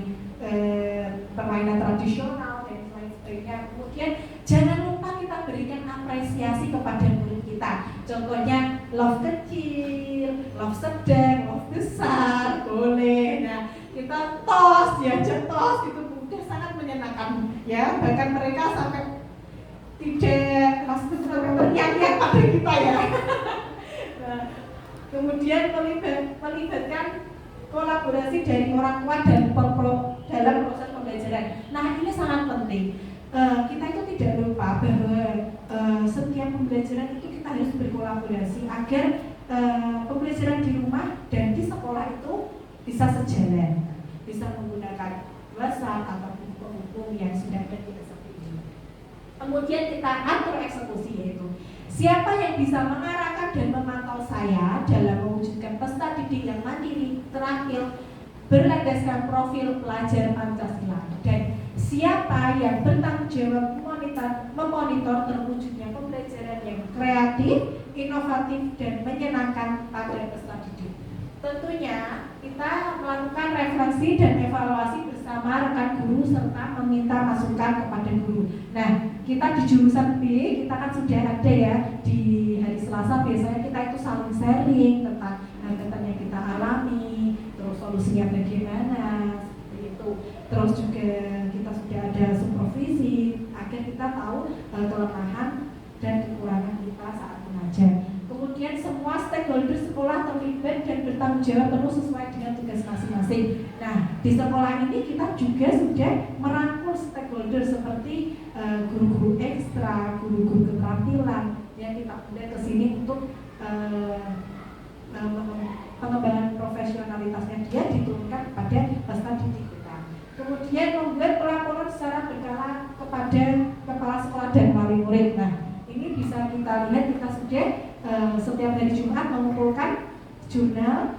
permainan tradisional dan lain sebagainya. Kemudian jangan lupa kita berikan apresiasi kepada murid kita. Contohnya love kecil, love sedang, love besar, boleh. Nah, kita tos ya, tos itu udah sangat menyenangkan ya. Bahkan mereka sampai tidak langsung berniat pada kita ya. Nah, kemudian melibatkan kolaborasi dari orang tua dan dalam proses pembelajaran. Nah, ini sangat penting. Kita itu tidak lupa bahwa setiap pembelajaran itu kita harus berkolaborasi agar pembelajaran di rumah dan di sekolah itu bisa sejalan, bisa menggunakan WhatsApp atau buku-buku yang sudah ada di SLB ini. Kemudian kita atur eksekusi, yaitu siapa yang bisa mengarahkan dan memantau saya dalam mewujudkan peserta didik yang mandiri, terampil, berlandaskan profil pelajar Pancasila, dan siapa yang bertanggung jawab memonitor terwujudnya pembelajaran yang kreatif, inovatif, dan menyenangkan pada peserta didik. Tentunya kita melakukan refleksi dan evaluasi bersama rekan guru serta meminta masukan kepada guru. Nah, kita di jurusan B, kita kan sudah ada ya di hari Selasa, biasanya kita itu saling sharing tentang hal-hal yang kita alami, terus solusinya bagaimana, seperti itu. Terus juga kita sudah ada supervisi agar kita tahu kelemahan dan kekurangan kita saat mengajar. Kemudian semua stakeholder sekolah terlibat dan bertanggung jawab penuh sesuai dengan tugas masing-masing. Nah, di sekolah ini kita juga sudah merangkul stakeholder seperti guru-guru ekstra, guru-guru keterampilan yang kita undang ke sini untuk pengembangan profesionalitasnya dia diturunkan kepada peserta didik kita. Kemudian membuat pelaporan secara berkala kepada kepala sekolah dan wali murid. Nah, ini bisa kita lihat, kita sudah setiap hari Jumat mengumpulkan jurnal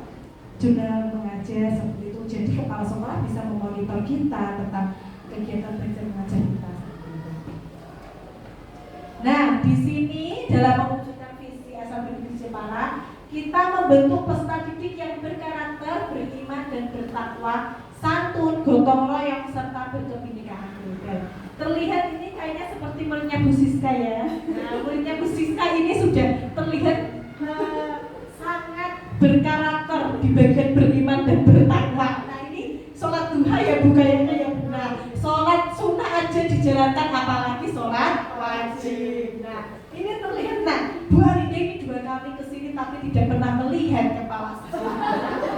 mengajar seperti itu. Jadi kepala sekolah bisa memonitor kita tentang kegiatan belajar mengajar kita seperti itu. Nah, di sini dalam mewujudkan visi SLB Negeri Jepara, kita membentuk peserta didik yang berkarakter, beriman dan bertakwa, santun, gotong royong serta berkebinekaan tunggal. Terlihat ini kayaknya seperti muridnya Bu Siska ya. Nah, muridnya Bu Siska ini sudah terlihat sangat berkarakter di bagian beriman dan bertakwa. Nah, ini sholat duha ya Bu kayaknya ya. Nah, sholat sunnah aja dijalankan, apalagi sholat wajib. Nah, ini terlihat. Nah, Bu Alida ini 2 kali kesini tapi tidak pernah melihat kepala sekolah.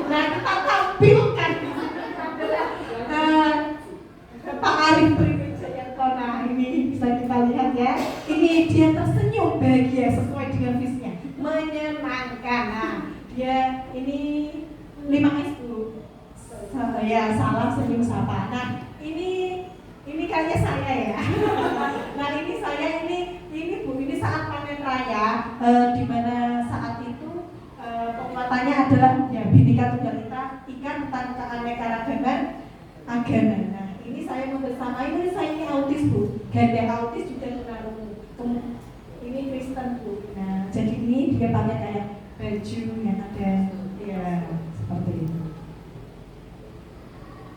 Nah, kita tampilkan di sini adalah Pak Arif Priwijayarto. Nah, ini bisa kita lihat ya. Ini dia tersenyum bahagia sesuai dengan visinya, menyenangkan. Nah, dia ini 5S Bu. Ya, salam senyum sapa. Nah, ini kayaknya saya ya. Nah, ini saya ini Bu, ini saat panen raya, di mana saat itu penguatannya adalah ya Bhinneka Tunggal Ika tentang keanekaragaman agama. Nah, ini saya membersamai, ini saya ini autis Bu, ganda autis juga tunarungu. Ini Kristen Bu. Nah, jadi ini dia pakai kayak baju yang ada ya seperti itu.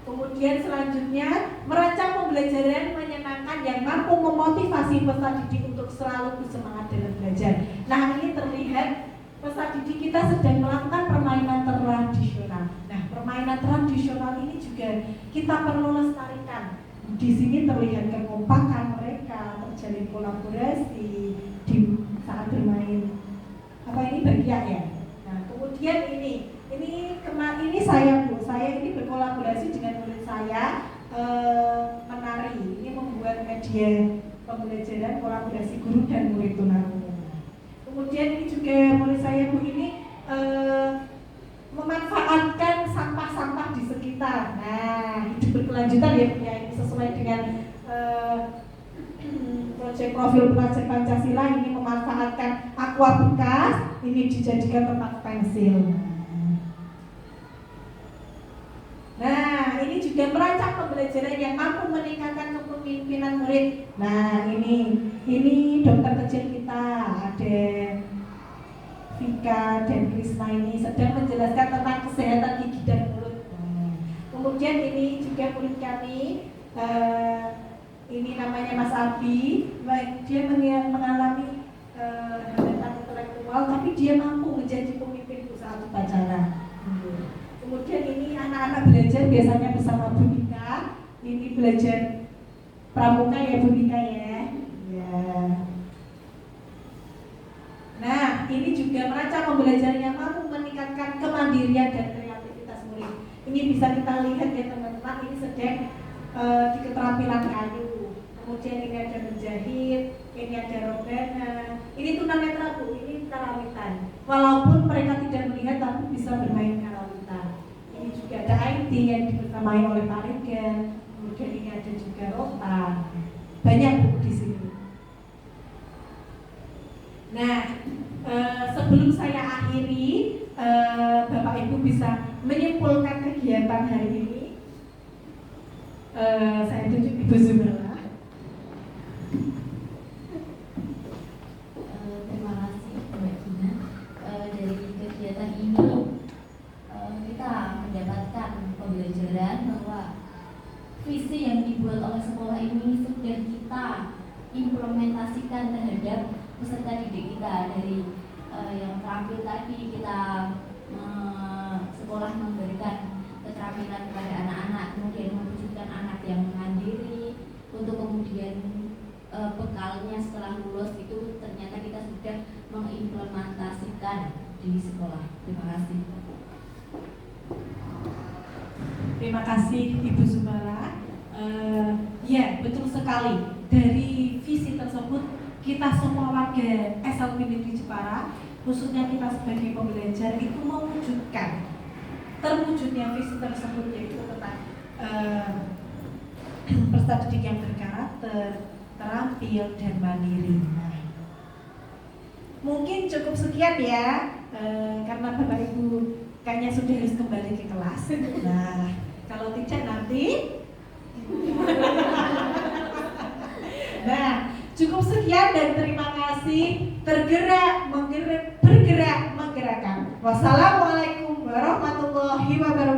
Kemudian selanjutnya merancang pembelajaran menyenangkan yang mampu memotivasi peserta didik untuk selalu bersemangat dalam belajar. Nah, ini terlihat peserta didik kita sedang melakukan permainan tradisional. Nah, permainan tradisional ini juga kita perlu lestarikan. Di sini terlihat kekompakan mereka, terjalin kolaborasi di saat bermain. Apa ini bagian ya? Nah, kemudian ini saya Bu, saya ini berkolaborasi dengan murid saya menari. Ini membuat media pembelajaran kolaborasi guru dan murid tunarungu. Kemudian ini juga murid saya Bu ini memanfaatkan sampah-sampah di sekitar. Nah, hidup berkelanjutan ya Bu ya, ini sesuai dengan proyek profil pelajar Pancasila. Ini memanfaatkan aqua bekas, ini dijadikan tempat pensil. Nah, ini juga merancang pembelajaran yang mampu meningkatkan kepemimpinan murid. Nah, ini dokter kecil kita, ada Vika dan Krisna ini sedang menjelaskan tentang kesehatan gigi dan mulut. Kemudian ini juga murid kami, ini namanya Mas Abi. Dia mengalami hambatan intelektual, tapi dia mampu menjadi pemimpin usaha upacara. Kemudian ini anak-anak belajar biasanya bersama Bu Nika. Ini belajar pramuka ya Bu Nika ya. Ya. Nah, ini juga merancang pembelajaran yang mampu meningkatkan kemandirian dan kreativitas murid. Ini bisa kita lihat ya teman-teman, ini sedang di keterampilan kayu. Kemudian ini ada menjahit, ini ada rebana. Ini tunanetra Bu, ini karawitan. Walaupun mereka tidak melihat tapi bisa bermain karawitan. Ini juga ada IT yang dibersamai oleh Pak Regan. Kemudian ini ada juga rotan. Banyak Bu di sini. Nah, sebelum saya akhiri, Bapak Ibu bisa menyimpulkan kegiatan hari ini. Saya tunjuk Ibu Zumela. Terima kasih Mbak Gina. Dari kegiatan ini kita mendapatkan pembelajaran bahwa visi yang dibuat oleh sekolah ini sudah kita implementasikan terhadap peserta didik kita. Dari yang terampil tadi kita sekolah memberikan keterampilan kepada anak-anak, kemudian mewujudkan anak yang mandiri, untuk kemudian bekalnya setelah lulus itu ternyata kita sudah mengimplementasikan di sekolah. Terima kasih. Terima kasih Ibu Zumara. Ya, betul sekali. Dari visi tersebut kita semua warga SLB Negeri Jepara, khususnya kita sebagai pembelajar itu mewujudkan terwujudnya visi tersebut, yaitu tentang peserta didik yang berkarakter, terampil dan mandiri. Nah, mungkin cukup sekian ya, karena Bapak Ibu kayaknya sudah harus kembali ke kelas. Nah, kalau tidak nanti nah, cukup sekian dan terima kasih. Bergerak, bergerak, menggerakkan. Wassalamualaikum warahmatullahi wabarakatuh.